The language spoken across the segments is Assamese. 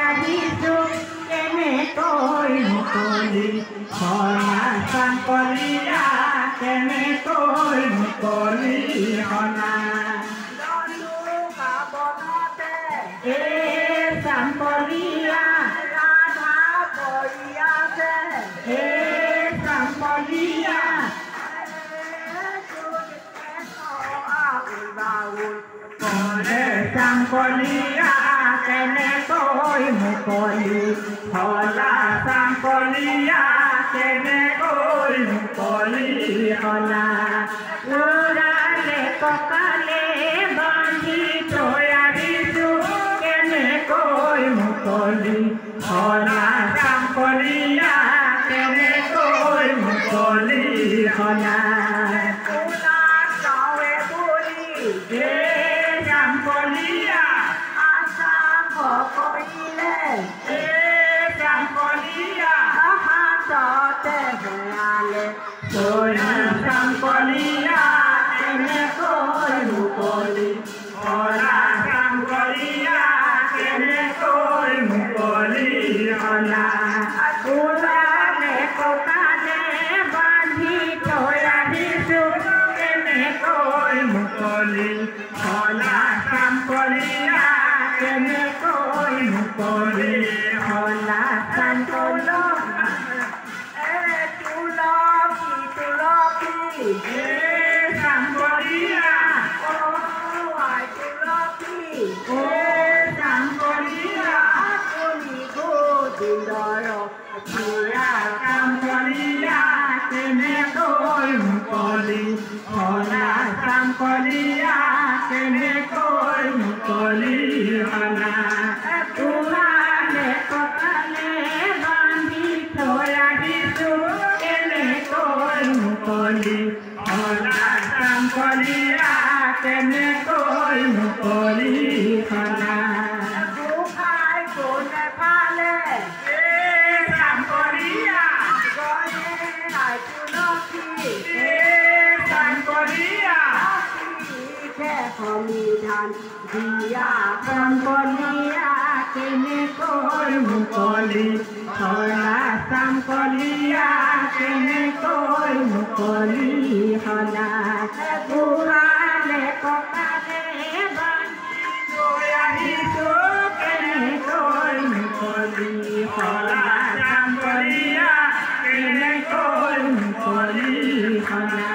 আহিছো কেনেকৈ মুকলি হলা চাংকলীয়া কেনেকৈ মুকলি হলা চাংকলীয়া ৰাধা বৰি আছে চাংকলীয়া চাংকলীয়া কেনেকৈ মুকলি হলা চাংকলীয়া কেনেকৈ মুকলি হলা ল'ৰালে কঁকালে বান্ধি থৈ আহিছো কেনেকৈ মুকলি হলা চাংকলীয়া কেনেকৈ মুকলি হলা চাংকলীয়া আশা কৰিলে চাংকলীয়া হাততে হেৰালে চাংকলীয়া কেনেকৈ মুকলি হলা চাংকলীয়া কেনেকৈ মুকলি হলা ওলালে কঁকালে বান্ধি থৈ আহিছো কেনেকৈ মুকলি হলা চাংকলীয়া কেনেকৈ মুকলি হলা চাংকলীয়া তুলসী চাংকলীয়া চাংকলীয়া আপুনি গোবিন্দৰ চাংকলীয়া কেনেকৈ মুকলি হলা চাংকলীয়া কেনেকৈ মুকলি হলা ওলালে কঁকালে বান্ধি থৈ আহিছো কেনেকৈ মুকলি হলা চাংকলীয়া কেনেকৈ মুকলি হলা গোসাঁই কোনে ফালে চাংকলীয়া চাংকলীয়া সমিধান দিয়া চাংকলীয়া কেনেকৈ মুকলি হলা চাংকলীয়া কেনেকৈ মুকলি হলা ওলালে কঁকালে বান্ধি থৈ আহিছো কেনেকৈ মুকলি হলা চাংকলীয়া কেনেকৈ মুকলি হলা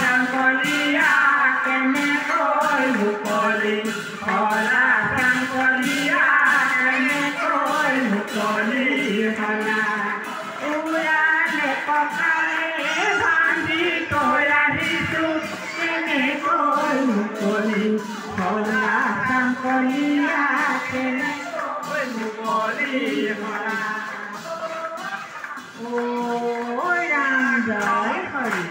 চাংকলীয়া কেনেকৈ মুকলি হলা চাংকলীয়া কেনেকৈ মুকলি হলা ওলালে কঁকালে বান্ধি থৈ আহিছো কেনেকৈ মুকলি হলা চাংকলীয়া কেনেকৈ মুকলি হলা ঐ ৰাম জয় হৰি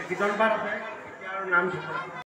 কীৰ্তন পাঠ আছে আৰু নাম